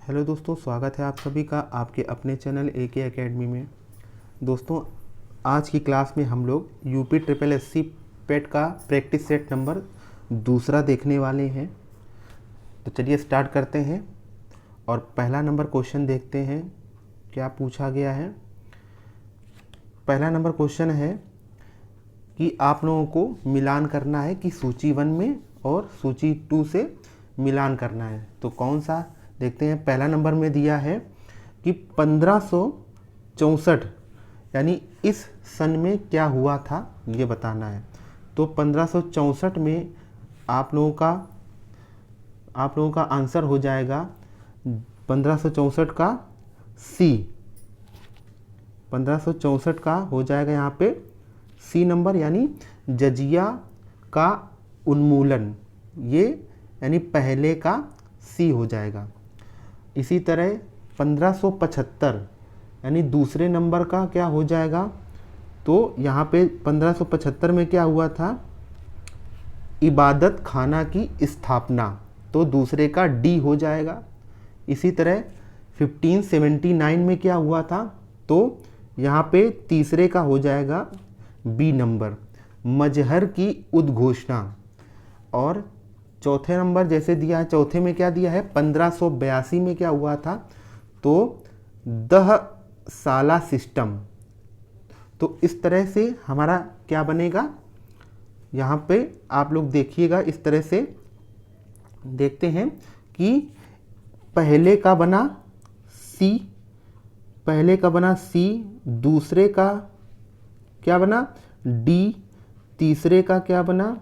Hello दोस्तों, स्वागत है आप सभी का आपके अपने चैनल AK एकेडमी में। दोस्तों, आज की क्लास में हम लोग यूपी ट्रिपल एससी पेट का प्रैक्टिस सेट नंबर दूसरा देखने वाले हैं। तो चलिए स्टार्ट करते हैं और पहला नंबर क्वेश्चन देखते हैं क्या पूछा गया है। पहला नंबर क्वेश्चन है कि आप लोगों को मिलान करना है कि सूची 1 में और सूची 2 से मिलान करना है। तो कौन सा देखते हैं। पहला नंबर में दिया है कि 1564 यानी इस सन में क्या हुआ था ये बताना है। तो 1564 में आप लोगों का आंसर हो जाएगा 1564 का सी। 1564 का हो जाएगा यहाँ पे सी नंबर, यानी जजिया का उन्मूलन, ये यानी पहले का सी हो जाएगा। इसी तरह 1575 यानी दूसरे नंबर का क्या हो जाएगा। तो यहाँ पे 1575 में क्या हुआ था, इबादत खाना की स्थापना, तो दूसरे का डी हो जाएगा। इसी तरह 1579 में क्या हुआ था, तो यहाँ पे तीसरे का हो जाएगा बी नंबर, मजहर की उद्घोषणा। और चौथे नंबर जैसे दिया है, चौथे में क्या दिया है 1582 में क्या हुआ था, तो दह साला सिस्टम। तो इस तरह से हमारा क्या बनेगा, यहाँ पे आप लोग देखिएगा। इस तरह से देखते हैं कि पहले का बना सी, पहले का बना सी, दूसरे का क्या बना डी, तीसरे का क्या बना,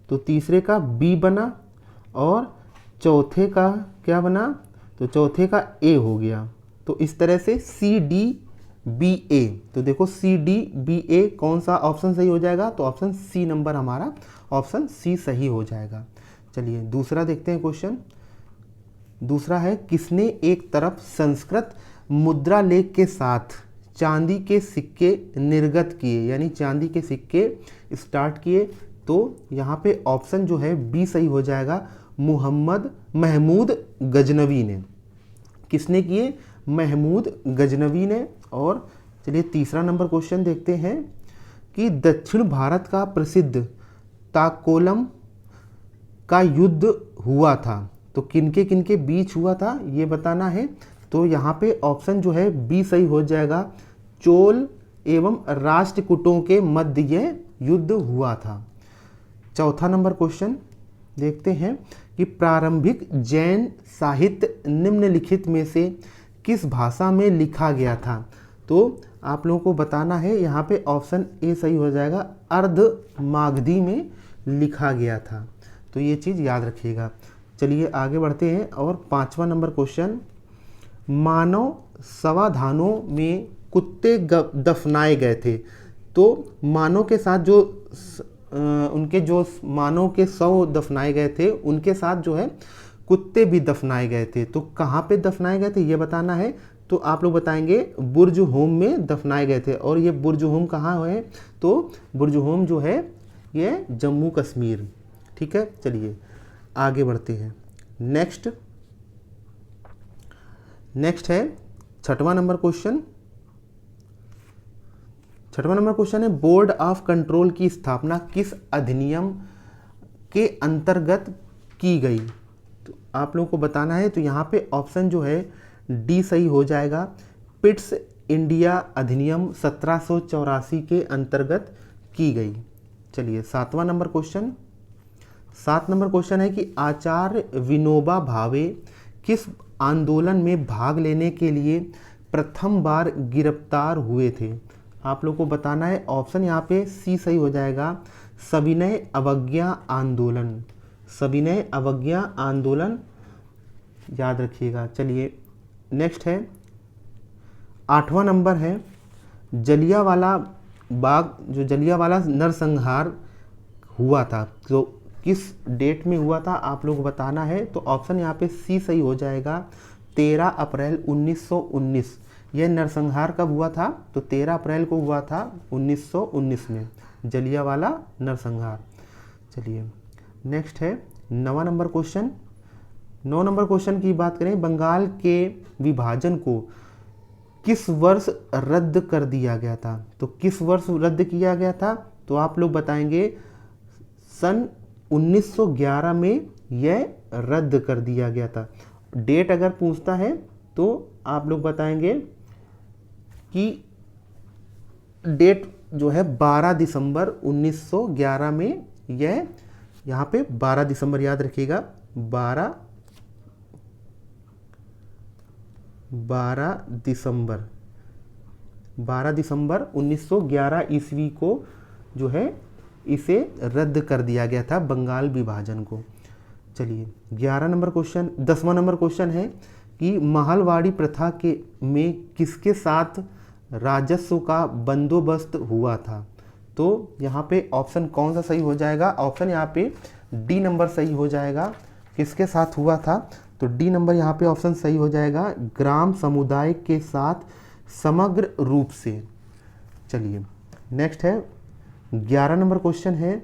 तो तीसरे का बी बना, और चौथे का क्या बना, तो चौथे का ए हो गया। तो इस तरह से सी डी बी ए। तो देखो सी डी बी ए कौन सा ऑप्शन सही हो जाएगा, तो ऑप्शन सी नंबर हमारा ऑप्शन सी सही हो जाएगा। चलिए दूसरा देखते हैं क्वेश्चन। दूसरा है, किसने एक तरफ संस्कृत मुद्रा लेख के साथ चांदी के सिक्के निर्गत किए, यानी चांदी के सिक्के स्टार्ट किए। तो यहाँ पे ऑप्शन जो है बी सही हो जाएगा, महमूद गजनवी ने। किसने किए, महमूद गजनवी ने। और चलिए तीसरा नंबर क्वेश्चन देखते हैं कि दक्षिण भारत का प्रसिद्ध ताकोलम का युद्ध हुआ था, तो किनके बीच हुआ था ये बताना है। तो यहाँ पे ऑप्शन जो है बी सही हो जाएगा, चोल एवं राष्ट्रकूटों के मध्य यह युद्ध हुआ था। चौथा नंबर क्वेश्चन देखते हैं कि प्रारंभिक जैन साहित्य निम्नलिखित में से किस भाषा में लिखा गया था। तो आप लोगों को बताना है, यहाँ पे ऑप्शन ए सही हो जाएगा, अर्ध मागधी में लिखा गया था। तो ये चीज़ याद रखिएगा। चलिए आगे बढ़ते हैं और पांचवा नंबर क्वेश्चन, मानव समाधानों में कुत्ते दफनाए गए थे। तो मानव के साथ जो उनके जो मानव के 100 दफनाए गए थे, उनके साथ जो है कुत्ते भी दफनाए गए थे। तो कहाँ पे दफनाए गए थे ये बताना है। तो आप लोग बताएंगे बुर्ज होम में दफनाए गए थे। और ये बुर्ज होम कहाँ है, तो बुर्ज होम जो है ये जम्मू कश्मीर। ठीक है, चलिए आगे बढ़ते हैं। नेक्स्ट है छठवां नंबर क्वेश्चन। छठवां नंबर क्वेश्चन है, बोर्ड ऑफ कंट्रोल की स्थापना किस अधिनियम के अंतर्गत की गई। तो आप लोगों को बताना है। तो यहाँ पे ऑप्शन जो है डी सही हो जाएगा, पिट्स इंडिया अधिनियम 1784 के अंतर्गत की गई। चलिए सातवां नंबर क्वेश्चन। 7 नंबर क्वेश्चन है कि आचार्य विनोबा भावे किस आंदोलन में भाग लेने के लिए प्रथम बार गिरफ्तार हुए थे। आप लोग को बताना है। ऑप्शन यहाँ पे सी सही हो जाएगा, सविनय अवज्ञा आंदोलन। सविनय अवज्ञा आंदोलन याद रखिएगा। चलिए नेक्स्ट है 8वां नंबर है, जलियांवाला बाग, जो जलियांवाला नरसंहार हुआ था, तो किस डेट में हुआ था आप लोग बताना है। तो ऑप्शन यहाँ पे सी सही हो जाएगा, 13 अप्रैल 1919। यह नरसंहार कब हुआ था, तो 13 अप्रैल को हुआ था 1919 में, जलियांवाला नरसंहार। चलिए नेक्स्ट है 9वां नंबर क्वेश्चन, 9 नंबर क्वेश्चन की बात करें, बंगाल के विभाजन को किस वर्ष रद्द कर दिया गया था? तो किस वर्ष रद्द किया गया था? तो आप लोग बताएंगे सन 1911 में यह रद्द कर दिया गया था। डेट अगर पूछता है तो आप लोग बताएंगे कि डेट जो है 12 दिसंबर 1911 में, यह यहाँ पे 12 दिसंबर याद रखिएगा, 12 दिसंबर 1911 ईस्वी को जो है इसे रद्द कर दिया गया था, बंगाल विभाजन को। चलिए 11 नंबर क्वेश्चन, 10वां नंबर क्वेश्चन है कि महलवाड़ी प्रथा के में किसके साथ राजस्व का बंदोबस्त हुआ था? तो यहाँ पे ऑप्शन कौन सा सही हो जाएगा? ऑप्शन यहाँ पे डी नंबर सही हो जाएगा। किसके साथ हुआ था? तो डी नंबर यहाँ पे ऑप्शन सही हो जाएगा, ग्राम समुदाय के साथ समग्र रूप से। चलिए नेक्स्ट है 11 नंबर क्वेश्चन है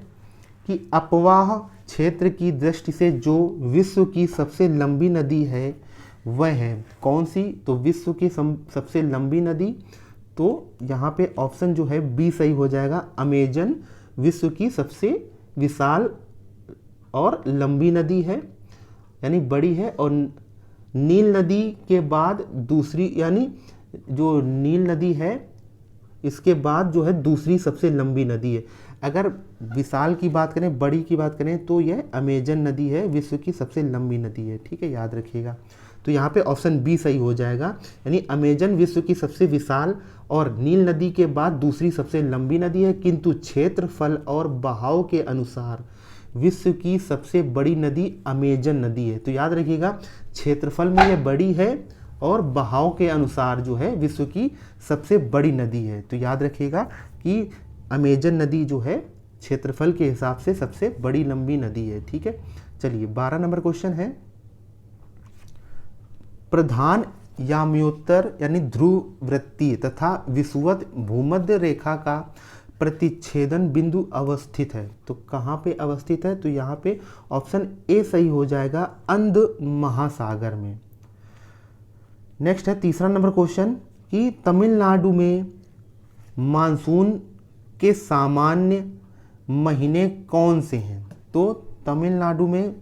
कि अपवाह क्षेत्र की दृष्टि से जो विश्व की सबसे लंबी नदी है वह है कौन सी? तो विश्व की सबसे लंबी नदी, तो यहाँ पे ऑप्शन जो है बी सही हो जाएगा, अमेजन विश्व की सबसे विशाल और लंबी नदी है, यानी बड़ी है। और नील नदी के बाद दूसरी, यानी जो नील नदी है इसके बाद जो है दूसरी सबसे लंबी नदी है। अगर विशाल की बात करें, बड़ी की बात करें, तो यह अमेजन नदी है, विश्व की सबसे लंबी नदी है। ठीक है, याद रखिएगा। तो यहाँ पे ऑप्शन बी सही हो जाएगा, यानी अमेजन विश्व की सबसे विशाल और नील नदी के बाद दूसरी सबसे लंबी नदी है, किंतु क्षेत्रफल और बहाव के अनुसार विश्व की सबसे बड़ी नदी अमेजन नदी है। तो याद रखिएगा, क्षेत्रफल में ये बड़ी है और बहाव के अनुसार जो है विश्व की सबसे बड़ी नदी है। तो याद रखिएगा कि अमेजन नदी जो है क्षेत्रफल के हिसाब से सबसे बड़ी लंबी नदी है। ठीक है, चलिए 12 नंबर क्वेश्चन है, प्रधान याम्योत्तर यानी ध्रुव वृत्तीय तथा विषुवत भूमध्य रेखा का प्रतिच्छेदन बिंदु अवस्थित है। तो कहाँ पे अवस्थित है? तो यहाँ पे ऑप्शन ए सही हो जाएगा, अंध महासागर में। नेक्स्ट है 3रा नंबर क्वेश्चन कि तमिलनाडु में मानसून के सामान्य महीने कौन से हैं? तो तमिलनाडु में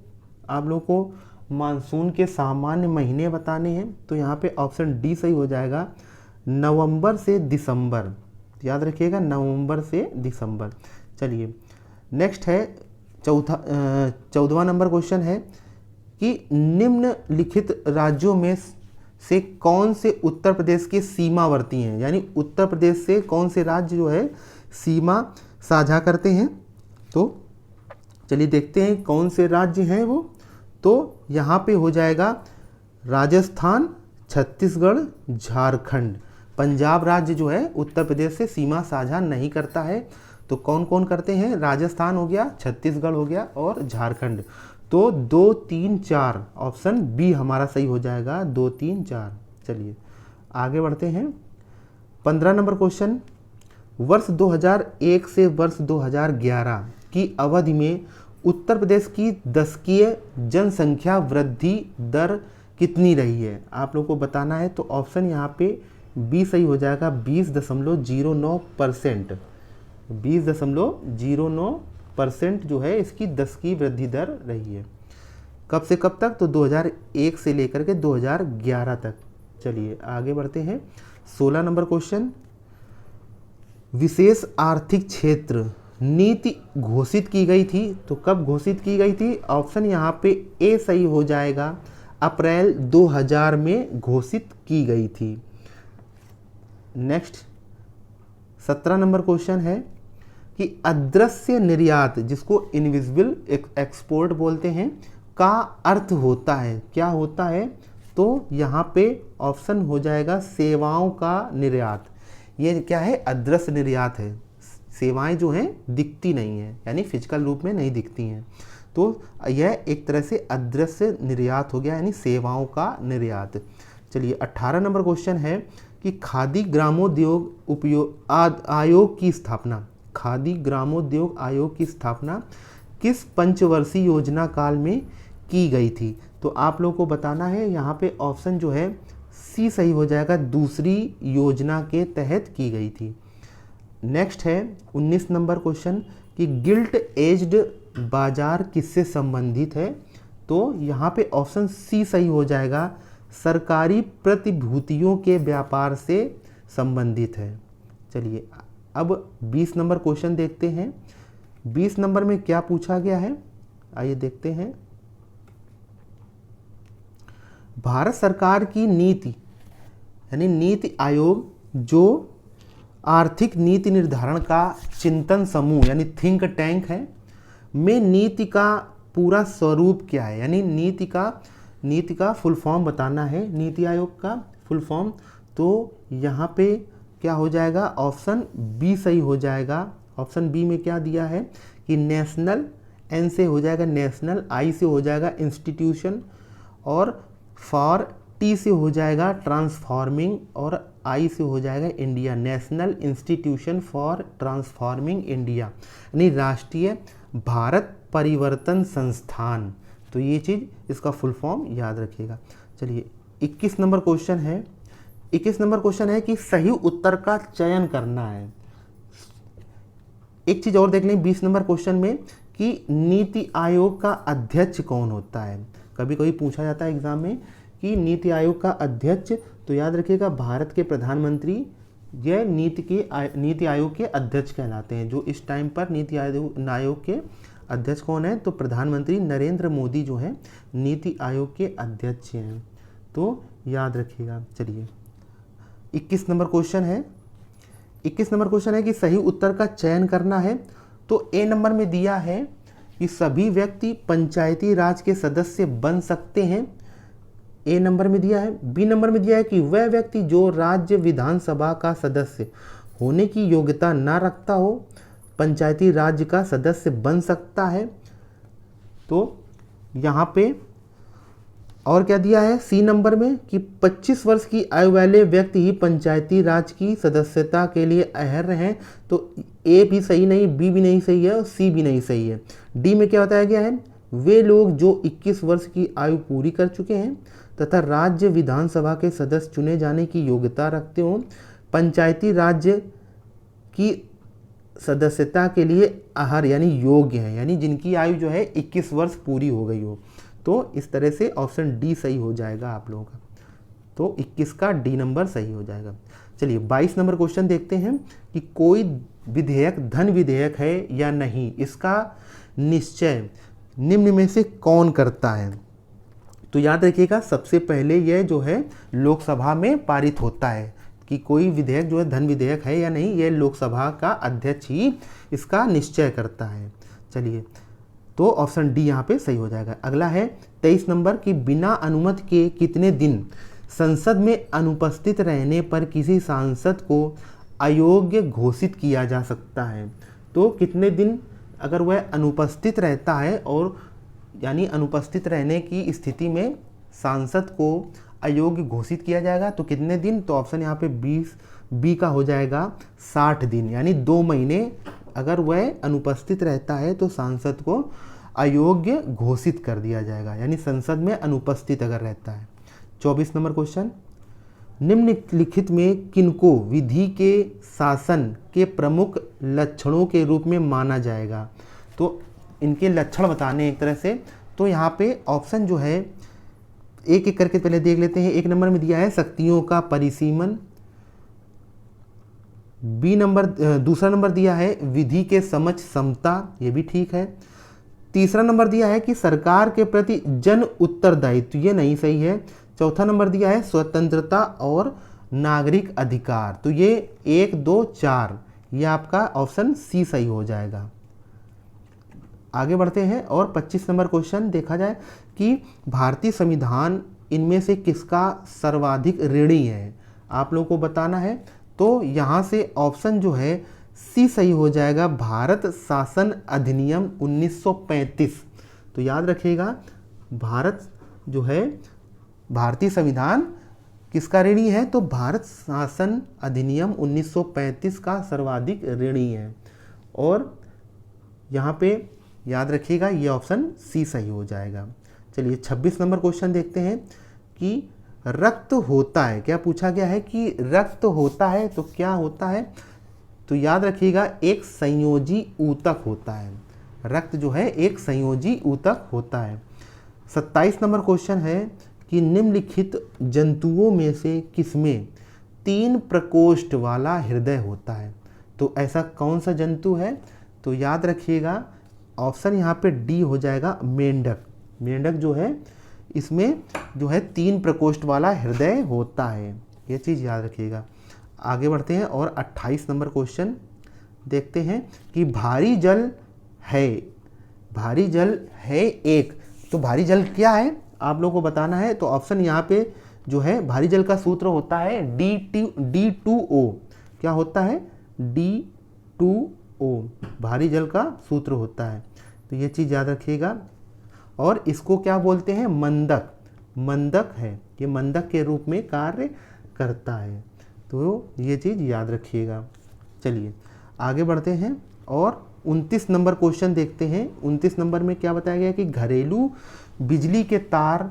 आप लोगों को मानसून के सामान्य महीने बताने हैं। तो यहाँ पे ऑप्शन डी सही हो जाएगा, नवंबर से दिसंबर। याद रखिएगा, नवंबर से दिसंबर। चलिए नेक्स्ट है 14वां नंबर क्वेश्चन है कि निम्नलिखित राज्यों में से कौन से उत्तर प्रदेश के सीमावर्ती हैं, यानी उत्तर प्रदेश से कौन से राज्य जो है सीमा साझा करते हैं। तो चलिए देखते हैं कौन से राज्य हैं वो। तो यहाँ पे हो जाएगा राजस्थान, छत्तीसगढ़, झारखंड। पंजाब राज्य जो है उत्तर प्रदेश से सीमा साझा नहीं करता है। तो कौन कौन करते हैं? राजस्थान हो गया, छत्तीसगढ़ हो गया और झारखंड। तो 2, 3, 4 ऑप्शन बी हमारा सही हो जाएगा, 2, 3, 4। चलिए आगे बढ़ते हैं। 15 नंबर क्वेश्चन, वर्ष 2001 से वर्ष 2011 की अवधि में उत्तर प्रदेश की दशकीय जनसंख्या वृद्धि दर कितनी रही है? आप लोग को बताना है। तो ऑप्शन यहाँ पे बी सही हो जाएगा, 20.09%। 20.09% जो है इसकी दशकीय वृद्धि दर रही है। कब से कब तक? तो 2001 से लेकर के 2011 तक। चलिए आगे बढ़ते हैं। 16 नंबर क्वेश्चन, विशेष आर्थिक क्षेत्र नीति घोषित की गई थी। तो कब घोषित की गई थी? ऑप्शन यहाँ पे ए सही हो जाएगा, अप्रैल 2000 में घोषित की गई थी। नेक्स्ट 17 नंबर क्वेश्चन है कि अदृश्य निर्यात, जिसको इनविजिबल एक्सपोर्ट बोलते हैं, का अर्थ होता है, क्या होता है? तो यहाँ पे ऑप्शन हो जाएगा सेवाओं का निर्यात। ये क्या है? अदृश्य निर्यात है। सेवाएं जो हैं दिखती नहीं हैं, यानी फिजिकल रूप में नहीं दिखती हैं। तो यह एक तरह से अदृश्य निर्यात हो गया, यानी सेवाओं का निर्यात। चलिए 18 नंबर क्वेश्चन है कि खादी ग्रामोद्योग आयोग की स्थापना, खादी ग्रामोद्योग आयोग की स्थापना किस पंचवर्षीय योजना काल में की गई थी? तो आप लोगों को बताना है यहाँ पे ऑप्शन जो है सी सही हो जाएगा, दूसरी योजना के तहत की गई थी। नेक्स्ट है 19 नंबर क्वेश्चन कि गिल्ट एज्ड बाजार किससे संबंधित है। तो यहाँ पे ऑप्शन सी सही हो जाएगा, सरकारी प्रतिभूतियों के व्यापार से संबंधित है। चलिए अब 20 नंबर क्वेश्चन देखते हैं। 20 नंबर में क्या पूछा गया है, आइए देखते हैं। भारत सरकार की नीति यानी नीति आयोग जो आर्थिक नीति निर्धारण का चिंतन समूह यानी थिंक टैंक है, में नीति का पूरा स्वरूप क्या है, यानी नीति का फुल फॉर्म बताना है, नीति आयोग का फुल फॉर्म। तो यहाँ पे क्या हो जाएगा, ऑप्शन बी सही हो जाएगा। ऑप्शन बी में क्या दिया है कि नेशनल, एन से हो जाएगा नेशनल, आई से हो जाएगा इंस्टीट्यूशन, और फॉर टी से हो जाएगा ट्रांसफॉर्मिंग, और आई से हो जाएगा India, national institution for transforming India, यानी राष्ट्रीय भारत परिवर्तन संस्थान। तो ये चीज़ इसका फुल फॉर्म याद रखिएगा। चलिए 21 नंबर क्वेश्चन है। 21 नंबर क्वेश्चन है कि सही उत्तर का चयन करना है। एक चीज़ और देख लें 20 नंबर क्वेश्चन में कि नीति आयोग का अध्यक्ष कौन होता है। कभी कभी पूछा जाता है एग्जाम में कि नीति आयोग का अध्यक्ष, तो याद रखिएगा भारत के प्रधानमंत्री यह नीति आयोग के अध्यक्ष कहलाते हैं। जो इस टाइम पर नीति आयोग के अध्यक्ष कौन है, तो प्रधानमंत्री नरेंद्र मोदी जो है नीति आयोग के अध्यक्ष हैं, तो याद रखिएगा। चलिए 21 नंबर क्वेश्चन है। 21 नंबर क्वेश्चन है कि सही उत्तर का चयन करना है। तो ए नंबर में दिया है कि सभी व्यक्ति पंचायती राज के सदस्य बन सकते हैं, ए नंबर में दिया है। बी नंबर में दिया है कि वह व्यक्ति जो राज्य विधानसभा का सदस्य होने की योग्यता ना रखता हो पंचायती राज्य का सदस्य बन सकता है। तो यहाँ पे और क्या दिया है सी नंबर में कि 25 वर्ष की आयु वाले व्यक्ति ही पंचायती राज की सदस्यता के लिए अर्ह हैं। तो ए भी सही नहीं, बी भी नहीं सही है और सी भी नहीं सही है। डी में क्या बताया गया है, वे लोग जो 21 वर्ष की आयु पूरी कर चुके हैं तथा राज्य विधानसभा के सदस्य चुने जाने की योग्यता रखते हों, पंचायती राज्य की सदस्यता के लिए अर्ह यानी योग्य है, यानी जिनकी आयु जो है 21 वर्ष पूरी हो गई हो। तो इस तरह से ऑप्शन डी सही हो जाएगा आप लोगों का। तो 21 का डी नंबर सही हो जाएगा। चलिए 22 नंबर क्वेश्चन देखते हैं कि कोई विधेयक धन विधेयक है या नहीं, इसका निश्चय निम्न में से कौन करता है। तो याद रखिएगा सबसे पहले यह जो है लोकसभा में पारित होता है कि कोई विधेयक जो है धन विधेयक है या नहीं, यह लोकसभा का अध्यक्ष ही इसका निश्चय करता है। चलिए तो ऑप्शन डी यहाँ पे सही हो जाएगा। अगला है 23 नंबर कि बिना अनुमति के कितने दिन संसद में अनुपस्थित रहने पर किसी सांसद को अयोग्य घोषित किया जा सकता है। तो कितने दिन अगर वह अनुपस्थित रहता है, और यानी अनुपस्थित रहने की स्थिति में सांसद को अयोग्य घोषित किया जाएगा, तो कितने दिन, तो ऑप्शन यहाँ पे 20 बी का हो जाएगा 60 दिन, यानी 2 महीने अगर वह अनुपस्थित रहता है तो सांसद को अयोग्य घोषित कर दिया जाएगा, यानी संसद में अनुपस्थित अगर रहता है। 24 नंबर क्वेश्चन, निम्नलिखित में किनको विधि के शासन के प्रमुख लक्षणों के रूप में माना जाएगा। तो इनके लक्षण बताने एक तरह से, तो यहाँ पे ऑप्शन जो है एक एक करके पहले देख लेते हैं। 1 नंबर में दिया है शक्तियों का परिसीमन, बी नंबर दूसरा नंबर दिया है विधि के समझ समता, ये भी ठीक है। तीसरा नंबर दिया है कि सरकार के प्रति जन उत्तरदायित्व, ये नहीं सही है। चौथा नंबर दिया है स्वतंत्रता और नागरिक अधिकार, तो ये 1 2 4 ये आपका ऑप्शन सी सही हो जाएगा। आगे बढ़ते हैं और 25 नंबर क्वेश्चन देखा जाए कि भारतीय संविधान इनमें से किसका सर्वाधिक ऋणी है, आप लोगों को बताना है। तो यहाँ से ऑप्शन जो है सी सही हो जाएगा, भारत शासन अधिनियम 1935। तो याद रखिएगा भारत जो है भारतीय संविधान किसका ऋणी है, तो भारत शासन अधिनियम 1935 का सर्वाधिक ऋणी है। और यहाँ पे याद रखिएगा ये ऑप्शन सी सही हो जाएगा। चलिए 26 नंबर क्वेश्चन देखते हैं कि रक्त होता है, क्या पूछा गया है कि रक्त होता है तो क्या होता है, तो याद रखिएगा एक संयोजी ऊतक होता है। रक्त जो है एक संयोजी ऊतक होता है। 27 नंबर क्वेश्चन है कि निम्नलिखित जंतुओं में से किसमें 3 प्रकोष्ठ वाला हृदय होता है, तो ऐसा कौन सा जंतु है, तो याद रखिएगा ऑप्शन यहाँ पे डी हो जाएगा मेंढक। मेंढक जो है इसमें जो है 3 प्रकोष्ठ वाला हृदय होता है, ये चीज़ याद रखिएगा। आगे बढ़ते हैं और 28 नंबर क्वेश्चन देखते हैं कि भारी जल है एक, तो भारी जल क्या है आप लोगों को बताना है। तो ऑप्शन यहाँ पे जो है भारी जल का सूत्र होता है D2O। क्या होता है, D2O भारी जल का सूत्र होता है, तो ये चीज़ याद रखिएगा। और इसको क्या बोलते हैं, मंदक। मंदक है, ये मंदक के रूप में कार्य करता है, तो ये चीज़ याद रखिएगा। चलिए आगे बढ़ते हैं और 29 नंबर क्वेश्चन देखते हैं। 29 नंबर में क्या बताया गया कि घरेलू बिजली के तार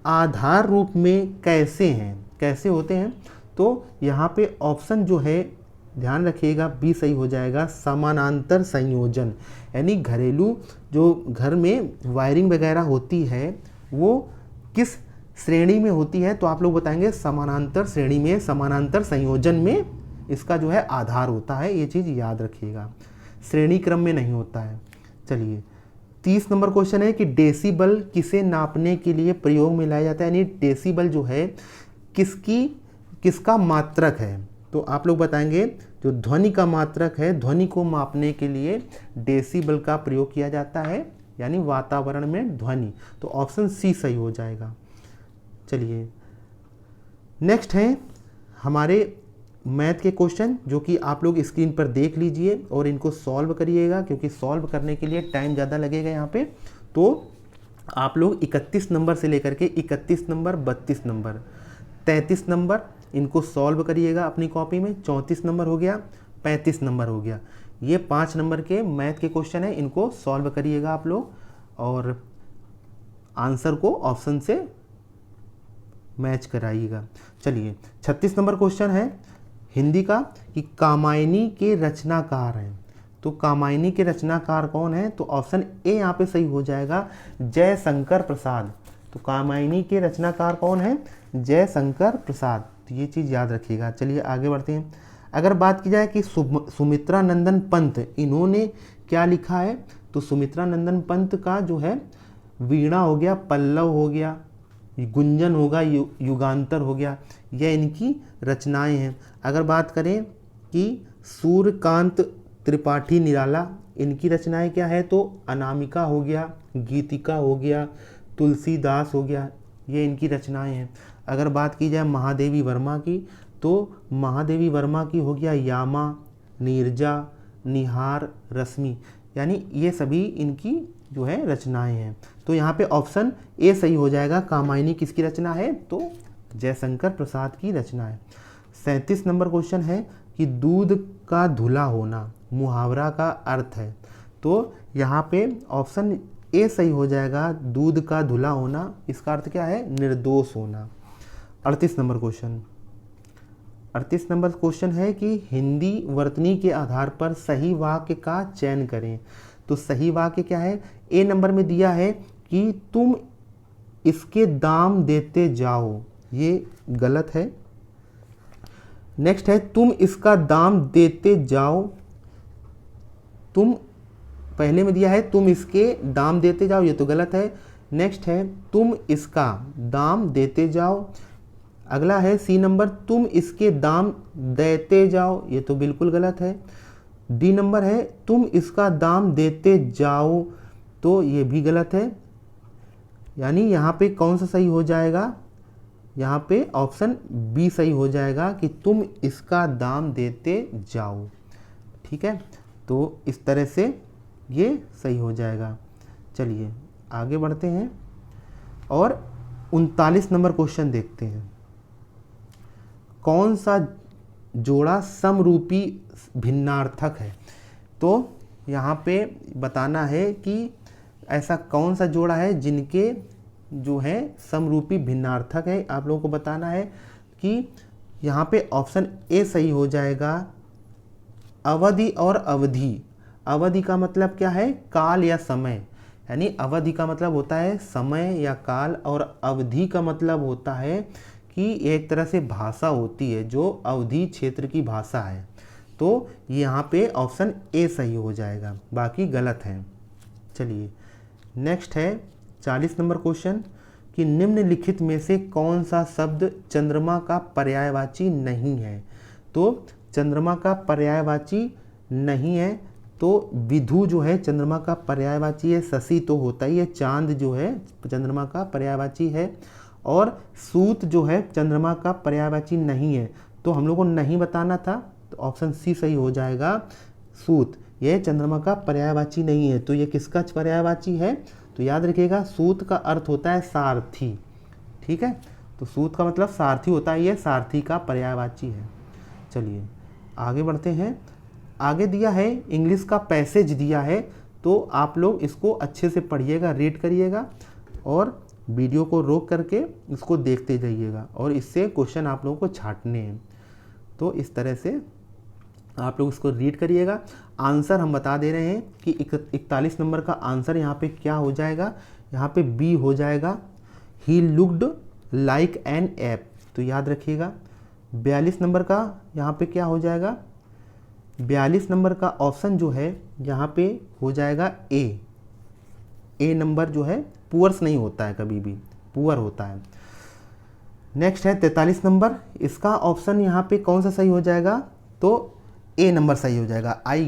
आधार रूप में कैसे होते हैं, तो यहाँ पे ऑप्शन जो है ध्यान रखिएगा बी सही हो जाएगा, समानांतर संयोजन। यानी घरेलू जो घर में वायरिंग वगैरह होती है वो किस श्रेणी में होती है, तो आप लोग बताएंगे समानांतर श्रेणी में, समानांतर संयोजन में इसका जो है आधार होता है, ये चीज़ याद रखिएगा, श्रेणी क्रम में नहीं होता है। चलिए 30 नंबर क्वेश्चन है कि डेसिबल किसे नापने के लिए प्रयोग में लाया जाता है, यानी डेसिबल जो है किसका मात्रक है, तो आप लोग बताएंगे जो ध्वनि का मात्रक है, ध्वनि को मापने के लिए डेसिबल का प्रयोग किया जाता है, यानी वातावरण में ध्वनि, तो ऑप्शन सी सही हो जाएगा। चलिए नेक्स्ट है हमारे मैथ के क्वेश्चन, जो कि आप लोग स्क्रीन पर देख लीजिए और इनको सॉल्व करिएगा, क्योंकि सॉल्व करने के लिए टाइम ज़्यादा लगेगा यहाँ पे। तो आप लोग 31 नंबर से लेकर के 31 नंबर, 32 नंबर, 33 नंबर इनको सॉल्व करिएगा अपनी कॉपी में। 34 नंबर हो गया, 35 नंबर हो गया, ये 5 नंबर के मैथ के क्वेश्चन है, इनको सॉल्व करिएगा आप लोग और आंसर को ऑप्शन से मैच कराइएगा। चलिए 36 नंबर क्वेश्चन है हिंदी का कि कामायनी के रचनाकार हैं, तो कामायनी के रचनाकार कौन है, तो ऑप्शन ए यहाँ पे सही हो जाएगा, जयशंकर प्रसाद। तो कामायनी के रचनाकार कौन है, जयशंकर प्रसाद, तो ये चीज़ याद रखिएगा। चलिए आगे बढ़ते हैं। अगर बात की जाए कि सुमित्रा नंदन पंत इन्होंने क्या लिखा है, तो सुमित्रा नंदन पंत का जो है वीणा हो गया, पल्लव हो गया, गुंजन होगा, युगांतर हो गया, यह इनकी रचनाएं हैं। अगर बात करें कि सूर्यकांत त्रिपाठी निराला इनकी रचनाएं क्या है, तो अनामिका हो गया, गीतिका हो गया, तुलसीदास हो गया, ये इनकी रचनाएं हैं। अगर बात की जाए महादेवी वर्मा की, तो महादेवी वर्मा की हो गया यामा, नीरजा, निहार, रश्मि, यानी ये सभी इनकी जो है रचनाएं हैं। तो यहाँ पे ऑप्शन ए सही हो जाएगा, कामायनी किसकी रचना है, तो जयशंकर प्रसाद की रचना है। 37 नंबर क्वेश्चन है कि दूध का धुला होना मुहावरा का अर्थ है, तो यहाँ पे ऑप्शन ए सही हो जाएगा, दूध का धुला होना, इसका अर्थ क्या है, निर्दोष होना। 38 नंबर क्वेश्चन 38 नंबर क्वेश्चन है कि हिंदी वर्तनी के आधार पर सही वाक्य का चयन करें, तो सही वाक्य क्या है, ए नंबर में दिया है कि तुम इसके दाम देते जाओ, ये गलत है। नेक्स्ट है तुम इसका दाम देते जाओ, तुम पहले में दिया है तुम इसके दाम देते जाओ, ये तो गलत है। नेक्स्ट है तुम इसका दाम देते जाओ, अगला है सी नंबर तुम इसके दाम देते जाओ, ये तो बिल्कुल गलत है। डी नंबर है तुम इसका दाम देते जाओ, तो ये भी गलत है। यानी यहाँ पे कौन सा सही हो जाएगा, यहाँ पे ऑप्शन बी सही हो जाएगा कि तुम इसका दाम देते जाओ। ठीक है, तो इस तरह से ये सही हो जाएगा। चलिए आगे बढ़ते हैं और 39 नंबर क्वेश्चन देखते हैं। कौन सा जोड़ा समरूपी भिन्नार्थक है, तो यहाँ पे बताना है कि ऐसा कौन सा जोड़ा है जिनके जो है समरूपी भिन्नार्थक है। आप लोगों को बताना है कि यहाँ पे ऑप्शन ए सही हो जाएगा, अवधि और अवधि। अवधि का मतलब क्या है, काल या समय, यानी अवधि का मतलब होता है समय या काल, और अवधि का मतलब होता है कि एक तरह से भाषा होती है जो अवधि क्षेत्र की भाषा है। तो यहाँ पे ऑप्शन ए सही हो जाएगा, बाकी गलत हैं। चलिए नेक्स्ट है 40 नंबर क्वेश्चन कि निम्नलिखित में से कौन सा शब्द चंद्रमा का पर्यायवाची नहीं है। तो चंद्रमा का पर्यायवाची नहीं है, तो विधु जो है चंद्रमा का पर्यायवाची है, शशि तो होता ही है, चांद जो है चंद्रमा का पर्यायवाची है, और सूत जो है चंद्रमा का पर्यायवाची नहीं है। तो हम लोग को नहीं बताना था, तो ऑप्शन सी सही हो जाएगा, सूत। यह चंद्रमा का पर्यायवाची नहीं है, तो ये किसका पर्यायवाची है, तो याद रखिएगा सूत का अर्थ होता है सारथी। ठीक है, तो सूत का मतलब सारथी होता है, ये सारथी का पर्यायवाची है। चलिए आगे बढ़ते हैं। आगे दिया है इंग्लिश का पैसेज दिया है, तो आप लोग इसको अच्छे से पढ़िएगा, रीड करिएगा और वीडियो को रोक करके इसको देखते जाइएगा, और इससे क्वेश्चन आप लोगों को छांटने हैं। तो इस तरह से आप लोग इसको रीड करिएगा। आंसर हम बता दे रहे हैं कि 41 नंबर का आंसर यहाँ पे क्या हो जाएगा, यहाँ पे बी हो जाएगा, he looked like an app. तो याद रखिएगा 42 नंबर का यहाँ पे क्या हो जाएगा, 42 नंबर का ऑप्शन जो है यहाँ पे हो जाएगा ए। ए नंबर जो है पुअर्स नहीं होता है, कभी भी पुअर होता है। नेक्स्ट है 43 नंबर, इसका ऑप्शन यहाँ पे कौन सा सही हो जाएगा, तो ए नंबर सही हो जाएगा, I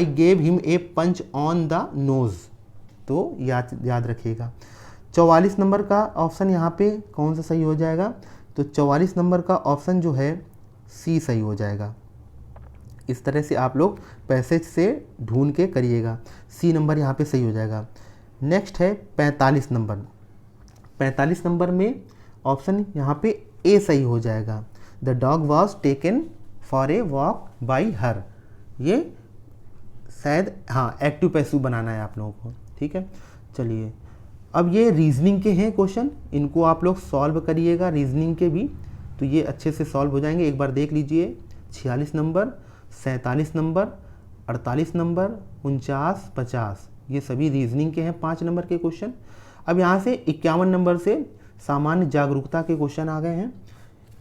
gave him a punch on the nose. तो याद रखिएगा। 44 नंबर का ऑप्शन यहाँ पे कौन सा सही हो जाएगा, तो 44 नंबर का ऑप्शन जो है सी सही हो जाएगा। इस तरह से आप लोग पैसेज से ढूंढ के करिएगा, सी नंबर यहाँ पे सही हो जाएगा। नेक्स्ट है 45 नंबर। 45 नंबर में ऑप्शन यहाँ पे ए सही हो जाएगा, the dog was taken for a walk by her. ये शायद हाँ एक्टिव पैसिव बनाना है आप लोगों को। ठीक है, चलिए अब ये रीजनिंग के हैं क्वेश्चन, इनको आप लोग सॉल्व करिएगा, रीजनिंग के भी, तो ये अच्छे से सॉल्व हो जाएंगे। एक बार देख लीजिए, 46 नंबर, 47 नंबर, 48 नंबर, 49, 50, ये सभी रीजनिंग के हैं 5 नंबर के क्वेश्चन। अब यहाँ से 51 नंबर से सामान्य जागरूकता के क्वेश्चन आ गए हैं,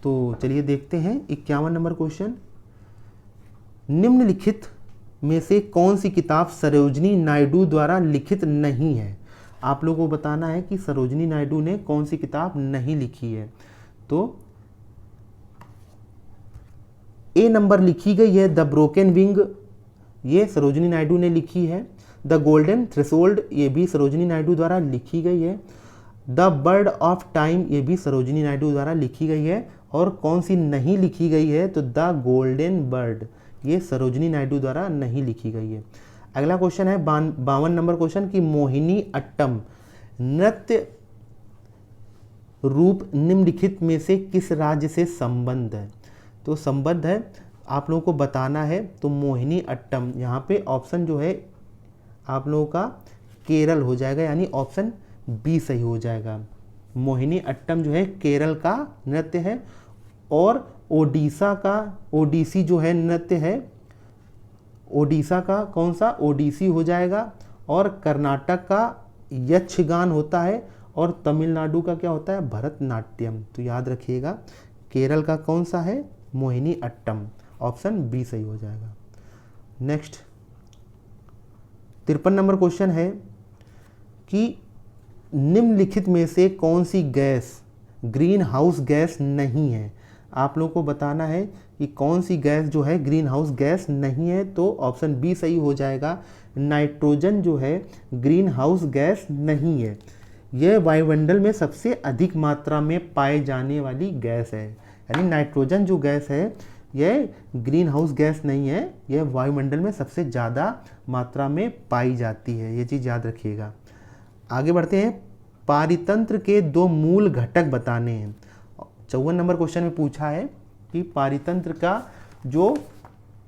तो चलिए देखते हैं 51 नंबर क्वेश्चन। निम्नलिखित में से कौन सी किताब सरोजिनी नायडू द्वारा लिखित नहीं है। आप लोगों को बताना है कि सरोजिनी नायडू ने कौन सी किताब नहीं लिखी है। तो ए नंबर लिखी गई है द ब्रोकन विंग, ये सरोजिनी नायडू ने लिखी है। द गोल्डन थ्रेशोल्ड, ये भी सरोजिनी नायडू द्वारा लिखी गई है। द बर्ड ऑफ टाइम, ये भी सरोजिनी नायडू द्वारा लिखी गई है। और कौन सी नहीं लिखी गई है, तो द गोल्डन बर्ड, ये सरोजिनी नायडू द्वारा नहीं लिखी गई है। अगला क्वेश्चन है 52 नंबर क्वेश्चन कि मोहिनी अट्टम नृत्य रूप निम्नलिखित में से किस राज्य से संबंध है। तो संबंध है आप लोगों को बताना है। तो मोहिनी अट्टम यहाँ पे ऑप्शन जो है आप लोगों का केरल हो जाएगा, यानी ऑप्शन बी सही हो जाएगा। मोहिनी अट्टम जो है केरल का नृत्य है, और ओडिशा का ओडिसी जो है नृत्य है, ओडिशा का कौन सा ओडिसी हो जाएगा। और कर्नाटक का यक्षगान होता है, और तमिलनाडु का क्या होता है भरतनाट्यम। तो याद रखिएगा केरल का कौन सा है मोहिनी अट्टम, ऑप्शन बी सही हो जाएगा। नेक्स्ट 53 नंबर क्वेश्चन है कि निम्नलिखित में से कौन सी गैस ग्रीन हाउस गैस नहीं है। आप लोगों को बताना है कि कौन सी गैस जो है ग्रीन हाउस गैस नहीं है, तो ऑप्शन बी सही हो जाएगा, नाइट्रोजन जो है ग्रीन हाउस गैस नहीं है। यह वायुमंडल में सबसे अधिक मात्रा में पाए जाने वाली गैस है, यानी नाइट्रोजन जो गैस है यह ग्रीन हाउस गैस नहीं है, यह वायुमंडल में सबसे ज़्यादा मात्रा में पाई जाती है, ये चीज़ याद रखिएगा। आगे बढ़ते हैं, पारितंत्र के 2 मूल घटक बताने हैं। 54 नंबर क्वेश्चन में पूछा है कि पारितंत्र का जो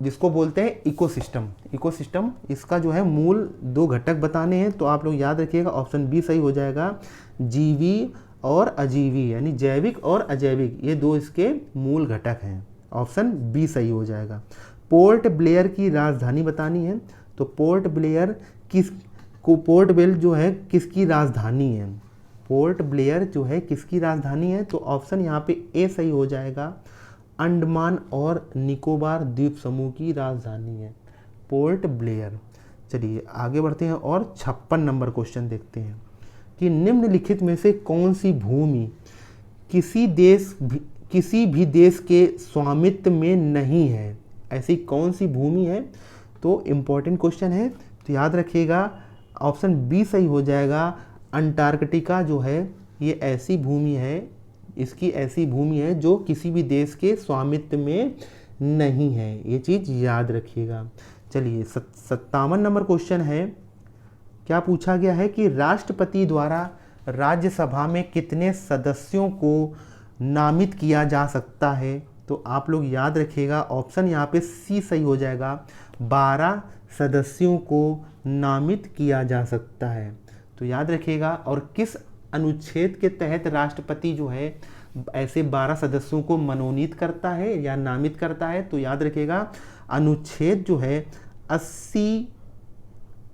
जिसको बोलते हैं इकोसिस्टम। इकोसिस्टम इसका जो है मूल 2 घटक बताने हैं, तो आप लोग याद रखिएगा ऑप्शन बी सही हो जाएगा। जीवी और अजीवी यानी जैविक और अजैविक, ये 2 इसके मूल घटक हैं। ऑप्शन बी सही हो जाएगा। पोर्ट ब्लेयर की राजधानी बतानी है, तो पोर्ट ब्लेयर जो है किसकी राजधानी है? पोर्ट ब्लेयर जो है किसकी राजधानी है? तो ऑप्शन यहाँ पे ए सही हो जाएगा। अंडमान और निकोबार द्वीप समूह की राजधानी है पोर्ट ब्लेयर। चलिए आगे बढ़ते हैं और 56 नंबर क्वेश्चन देखते हैं कि निम्नलिखित में से कौन सी भूमि किसी भी देश के स्वामित्व में नहीं है? ऐसी कौन सी भूमि है? तो इम्पोर्टेंट क्वेश्चन है, तो याद रखिएगा ऑप्शन बी सही हो जाएगा। अंटार्कटिका जो है ये ऐसी भूमि है, इसकी ऐसी भूमि है जो किसी भी देश के स्वामित्व में नहीं है, ये चीज़ याद रखिएगा। चलिए 57 नंबर क्वेश्चन है, क्या पूछा गया है कि राष्ट्रपति द्वारा राज्यसभा में कितने सदस्यों को नामित किया जा सकता है? तो आप लोग याद रखिएगा ऑप्शन यहाँ पे सी सही हो जाएगा। 12 सदस्यों को नामित किया जा सकता है, तो याद रखिएगा। और किस अनुच्छेद के तहत राष्ट्रपति जो है ऐसे 12 सदस्यों को मनोनीत करता है या नामित करता है? तो याद रखिएगा अनुच्छेद जो है 80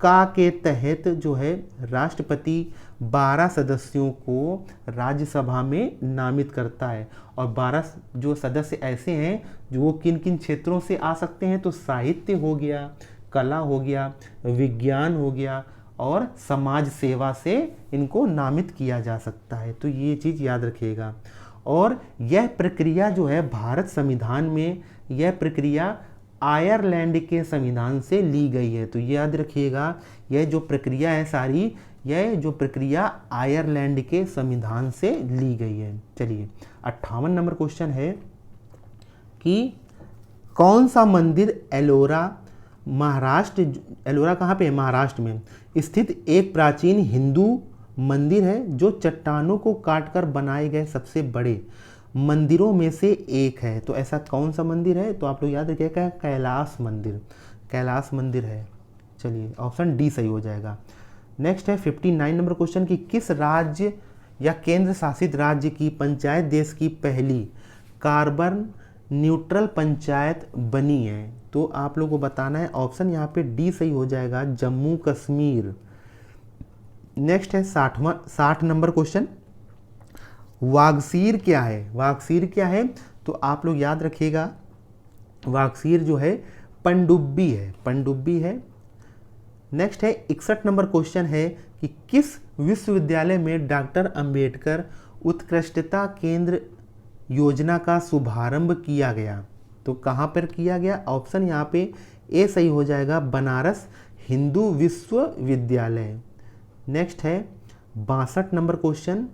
का के तहत जो है राष्ट्रपति 12 सदस्यों को राज्यसभा में नामित करता है। और 12 जो सदस्य ऐसे हैं जो वो किन किन क्षेत्रों से आ सकते हैं? तो साहित्य हो गया, कला हो गया, विज्ञान हो गया और समाज सेवा से इनको नामित किया जा सकता है, तो ये चीज़ याद रखिएगा। और यह प्रक्रिया जो है भारत संविधान में, यह प्रक्रिया आयरलैंड के संविधान से ली गई है, तो ये याद रखिएगा यह जो प्रक्रिया है सारी, यह जो प्रक्रिया आयरलैंड के संविधान से ली गई है। चलिए 58 नंबर क्वेश्चन है कि कौन सा मंदिर एलोरा कहाँ पे है? महाराष्ट्र में स्थित एक प्राचीन हिंदू मंदिर है जो चट्टानों को काटकर बनाए गए सबसे बड़े मंदिरों में से एक है। तो ऐसा कौन सा मंदिर है? तो आप लोग याद रखिएगा कैलाश मंदिर, कैलाश मंदिर है। चलिए ऑप्शन डी सही हो जाएगा। नेक्स्ट है 59 नंबर क्वेश्चन कि किस राज्य या केंद्र शासित राज्य की पंचायत देश की पहली कार्बन न्यूट्रल पंचायत बनी है? तो आप लोगों को बताना है, ऑप्शन यहाँ पे डी सही हो जाएगा, जम्मू कश्मीर। नेक्स्ट है 60 नंबर क्वेश्चन, वागसीर क्या है? वागसीर क्या है? तो आप लोग याद रखिएगा वागसीर जो है पनडुब्बी है, पनडुब्बी है। नेक्स्ट है 61 नंबर क्वेश्चन है कि किस विश्वविद्यालय में डॉक्टर अंबेडकर उत्कृष्टता केंद्र योजना का शुभारंभ किया गया? तो कहाँ पर किया गया? ऑप्शन यहाँ पे ए सही हो जाएगा, बनारस हिंदू विश्वविद्यालय। नेक्स्ट है 62 नंबर क्वेश्चन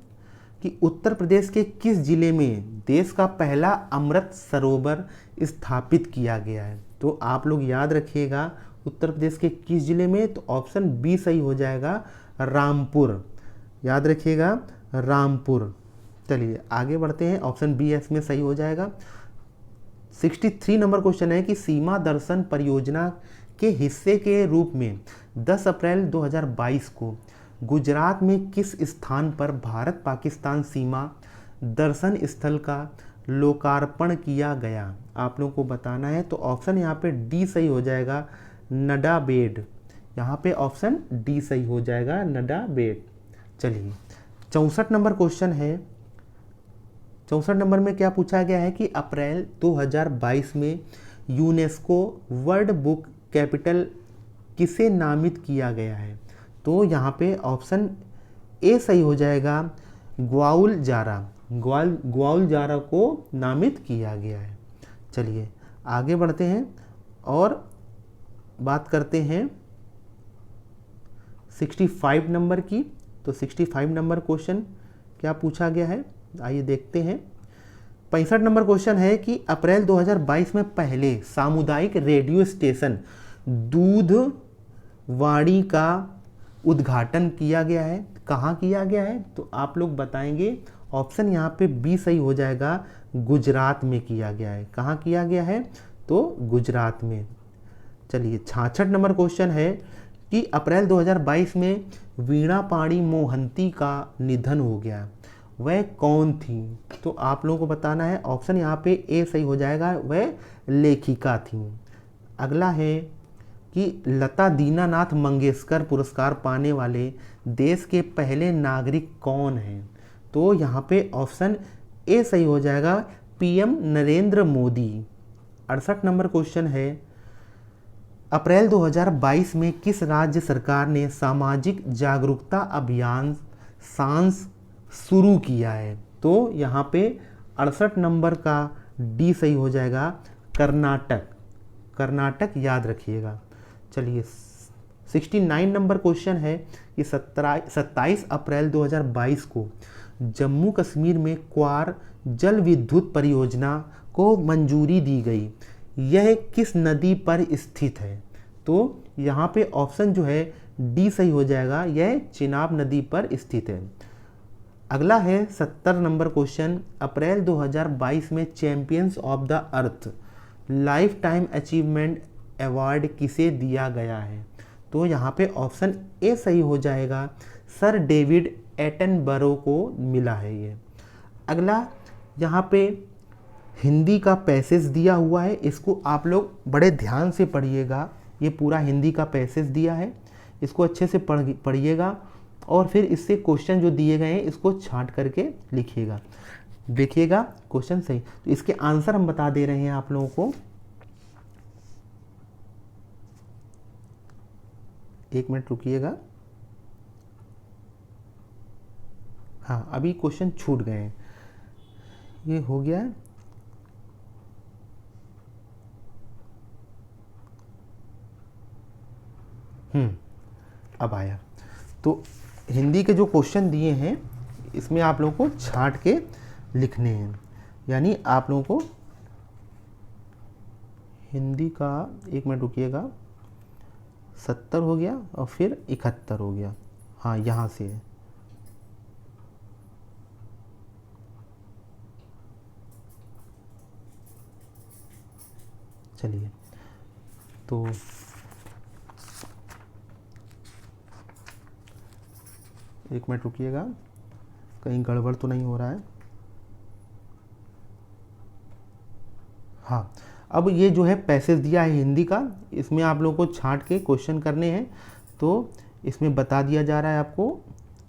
कि उत्तर प्रदेश के किस जिले में देश का पहला अमृत सरोवर स्थापित किया गया है? तो आप लोग याद रखिएगा उत्तर प्रदेश के किस जिले में? तो ऑप्शन बी सही हो जाएगा, रामपुर। याद रखिएगा रामपुर। चलिए आगे बढ़ते हैं, ऑप्शन बी इसमें सही हो जाएगा। 63 नंबर क्वेश्चन है कि सीमा दर्शन परियोजना के हिस्से के रूप में 10 अप्रैल 2022 को गुजरात में किस स्थान पर भारत पाकिस्तान सीमा दर्शन स्थल का लोकार्पण किया गया? आप लोगों को बताना है, तो ऑप्शन यहाँ पे डी सही हो जाएगा, नडाबेड। यहाँ पे ऑप्शन डी सही हो जाएगा, नडाबेड। चलिए 64 नंबर क्वेश्चन है, 64 नंबर में क्या पूछा गया है कि अप्रैल 2022 में यूनेस्को वर्ल्ड बुक कैपिटल किसे नामित किया गया है? तो यहाँ पे ऑप्शन ए सही हो जाएगा, ग्वालजारा को नामित किया गया है। चलिए आगे बढ़ते हैं और बात करते हैं 65 नंबर की। तो 65 नंबर क्वेश्चन क्या पूछा गया है, आइए देखते हैं। 65 नंबर क्वेश्चन है कि अप्रैल 2022 में पहले सामुदायिक रेडियो स्टेशन दूधवाणी का उद्घाटन किया गया है, कहाँ किया गया है? तो आप लोग बताएंगे, ऑप्शन यहाँ पे बी सही हो जाएगा, गुजरात में किया गया है। कहाँ किया गया है? तो गुजरात में। चलिए 66 नंबर क्वेश्चन है कि अप्रैल 2022 में वीणा पाणी मोहंती का निधन हो गया, वह कौन थी? तो आप लोगों को बताना है। ऑप्शन यहाँ पे ए सही हो जाएगा, वह लेखिका थी। अगला है कि लता दीनानाथ मंगेशकर पुरस्कार पाने वाले देश के पहले नागरिक कौन हैं? तो यहाँ पे ऑप्शन ए सही हो जाएगा, PM Narendra Modi. 68 number question है, अप्रैल 2022 में किस राज्य सरकार ने सामाजिक जागरूकता अभियान सांस शुरू किया है? तो यहाँ पे 68 नंबर का डी सही हो जाएगा, कर्नाटक। कर्नाटक याद रखिएगा। चलिए 69 नंबर क्वेश्चन है कि 27 अप्रैल 2022 को जम्मू कश्मीर में क्वार जल विद्युत परियोजना को मंजूरी दी गई, यह किस नदी पर स्थित है? तो यहाँ पे ऑप्शन जो है डी सही हो जाएगा, यह चिनाब नदी पर स्थित है। अगला है 70 नंबर क्वेश्चन, अप्रैल 2022 में champions of the earth life time achievement award किसे दिया गया है? तो यहाँ पे ऑप्शन ए सही हो जाएगा, सर डेविड एटनबरो को मिला है ये। अगला यहाँ पे हिंदी का पैसेज दिया हुआ है, इसको आप लोग बड़े ध्यान से पढ़िएगा। ये पूरा हिंदी का पैसेज दिया है, इसको अच्छे से पढ़िएगा और फिर इससे क्वेश्चन जो दिए गए हैं इसको छांट करके लिखिएगा। देखिएगा क्वेश्चन सही, तो इसके आंसर हम बता दे रहे हैं आप लोगों को। एक मिनट रुकिएगा। हाँ, अभी क्वेश्चन छूट गए हैं, ये हो गया है। अब आया। तो हिंदी के जो क्वेश्चन दिए हैं इसमें आप लोगों को छांट के लिखने हैं, यानी आप लोगों को हिंदी का, एक मिनट रुकिएगा, 70 हो गया और फिर 71 हो गया। हाँ, यहाँ से है। चलिए तो एक मिनट रुकिएगा, कहीं गड़बड़ तो नहीं हो रहा है। हाँ, अब ये जो है पैसेज दिया है हिंदी का, इसमें आप लोगों को छांट के क्वेश्चन करने हैं। तो इसमें बता दिया जा रहा है आपको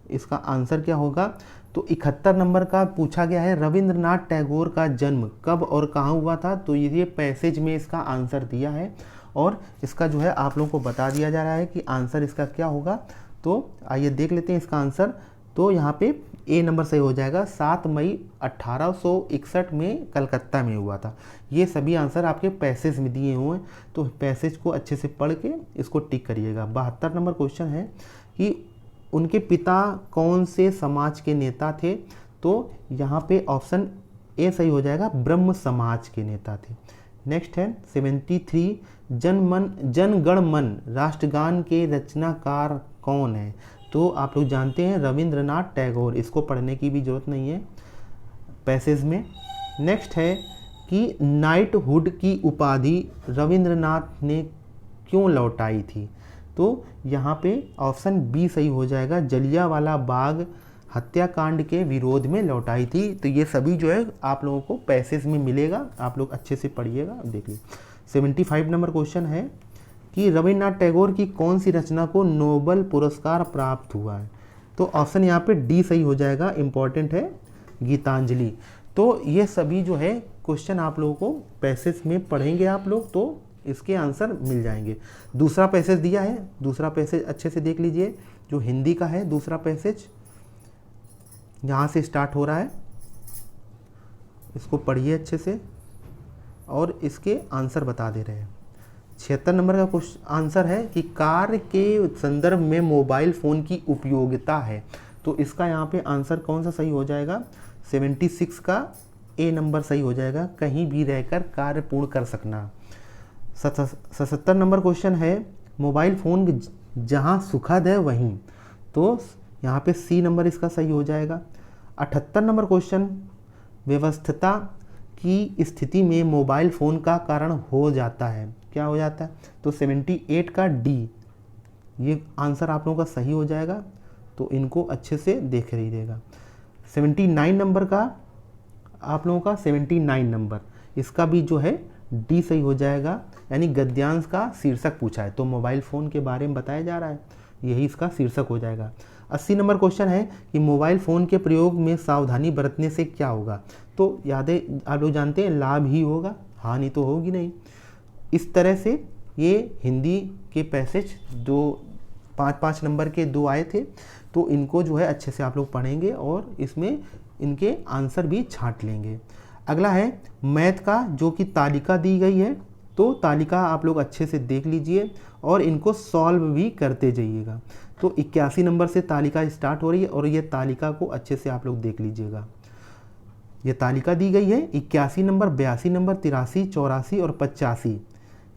इसका आंसर क्या होगा। तो 71 नंबर का पूछा गया है, रविंद्रनाथ टैगोर का जन्म कब और कहाँ हुआ था? तो ये पैसेज में इसका आंसर दिया है और इसका जो है आप लोगों को बता दिया जा रहा है कि आंसर इसका क्या होगा। तो आइए देख लेते हैं इसका आंसर। तो यहाँ पे ए नंबर सही हो जाएगा, 7 मई 1861 में कलकत्ता में हुआ था। ये सभी आंसर आपके पैसेज में दिए हुए हैं, तो पैसेज को अच्छे से पढ़ के इसको टिक करिएगा। 72 नंबर क्वेश्चन है कि उनके पिता कौन से समाज के नेता थे? तो यहाँ पे ऑप्शन ए सही हो जाएगा, ब्रह्म समाज के नेता थे। नेक्स्ट है 73, जन गण मन राष्ट्रगान के रचनाकार कौन है? तो आप लोग जानते हैं रविंद्रनाथ टैगोर, इसको पढ़ने की भी जरूरत नहीं है पैसेज में। नेक्स्ट है कि नाइटहुड की उपाधि रविंद्रनाथ ने क्यों लौटाई थी? तो यहाँ पे ऑप्शन बी सही हो जाएगा, जलियांवाला बाग हत्याकांड के विरोध में लौटाई थी। तो ये सभी जो है आप लोगों को पैसेज में मिलेगा, आप लोग अच्छे से पढ़िएगा। देख लीजिए 75 नंबर क्वेश्चन है कि रविन्द्रनाथ टैगोर की कौन सी रचना को नोबेल पुरस्कार प्राप्त हुआ है? तो ऑप्शन यहाँ पे डी सही हो जाएगा, इम्पॉर्टेंट है, गीतांजलि। तो ये सभी जो है क्वेश्चन आप लोगों को पैसेज में पढ़ेंगे आप लोग, तो इसके आंसर मिल जाएंगे। दूसरा पैसेज दिया है, दूसरा पैसेज अच्छे से देख लीजिए, जो हिंदी का है दूसरा पैसेज यहाँ से स्टार्ट हो रहा है, इसको पढ़िए अच्छे से और इसके आंसर बता दे रहे हैं। 76 नंबर का क्वेश्चन आंसर है कि कार्य के संदर्भ में मोबाइल फ़ोन की उपयोगिता है। तो इसका यहाँ पे आंसर कौन सा सही हो जाएगा? 76 का ए नंबर सही हो जाएगा, कहीं भी रहकर कार्य पूर्ण कर सकना। 77 नंबर क्वेश्चन है, मोबाइल फ़ोन जहाँ सुखद है वहीं, तो यहाँ पे सी नंबर इसका सही हो जाएगा। 78 नंबर क्वेश्चन, व्यवस्थिता की स्थिति में मोबाइल फ़ोन का कारण हो जाता है। क्या हो जाता है? तो 78 का डी, ये आंसर आप लोगों का सही हो जाएगा। तो इनको अच्छे से देख लीजिएगा। 79 नंबर का आप लोगों का 79 नंबर, इसका भी जो है डी सही हो जाएगा, यानी गद्यांश का शीर्षक पूछा है तो मोबाइल फ़ोन के बारे में बताया जा रहा है, यही इसका शीर्षक हो जाएगा। 80 नंबर क्वेश्चन है कि मोबाइल फ़ोन के प्रयोग में सावधानी बरतने से क्या होगा। तो यादें आप लोग जानते हैं लाभ ही होगा, हानि तो होगी नहीं। इस तरह से ये हिंदी के पैसेज दो 5-5 नंबर के दो आए थे, तो इनको जो है अच्छे से आप लोग पढ़ेंगे और इसमें इनके आंसर भी छांट लेंगे। अगला है मैथ का, जो कि तालिका दी गई है, तो तालिका आप लोग अच्छे से देख लीजिए और इनको सॉल्व भी करते जाइएगा। तो 81 नंबर से तालिका स्टार्ट हो रही है और ये तालिका को अच्छे से आप लोग देख लीजिएगा। ये तालिका दी गई है 81 नंबर, 82 नंबर, 83, 84 और 85,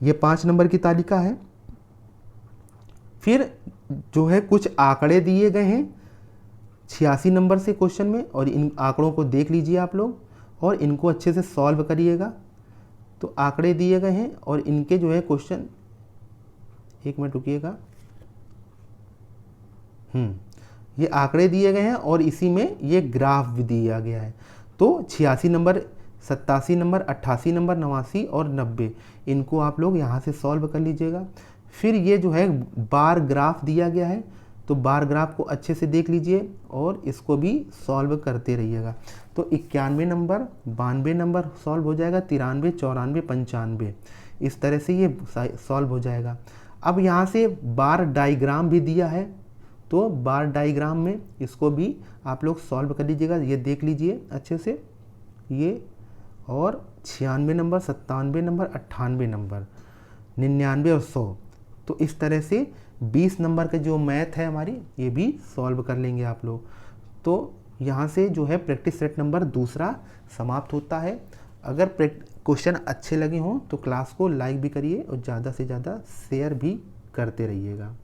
ये 5 नंबर की तालिका है। फिर जो है कुछ आंकड़े दिए गए हैं 86 नंबर से क्वेश्चन में, और इन आंकड़ों को देख लीजिए आप लोग और इनको अच्छे से सॉल्व करिएगा। तो आंकड़े दिए गए हैं और इनके जो है क्वेश्चन, एक मिनट रुकिएगा, ये आंकड़े दिए गए हैं और इसी में ये ग्राफ भी दिया गया है। तो 86 नंबर, 87 नंबर, 88 नंबर, 89 और 90, इनको आप लोग यहाँ से सॉल्व कर लीजिएगा। फिर ये जो है बार ग्राफ दिया गया है, तो बार ग्राफ को अच्छे से देख लीजिए और इसको भी सॉल्व करते रहिएगा। तो 91 नंबर, 92 नंबर सॉल्व हो जाएगा, 93, 94, 95, इस तरह से ये सॉल्व हो जाएगा। अब यहाँ से बार डायग्राम भी दिया है, तो बार डायग्राम में इसको भी आप लोग सॉल्व कर लीजिएगा, ये देख लीजिए अच्छे से ये। और 96 नंबर, 97 नंबर, 98 नंबर, 99 और 100, तो इस तरह से 20 नंबर का जो मैथ है हमारी, ये भी सॉल्व कर लेंगे आप लोग। तो यहाँ से जो है प्रैक्टिस सेट नंबर दूसरा समाप्त होता है। अगर क्वेश्चन अच्छे लगे हों तो क्लास को लाइक भी करिए और ज़्यादा से ज़्यादा शेयर भी करते रहिएगा।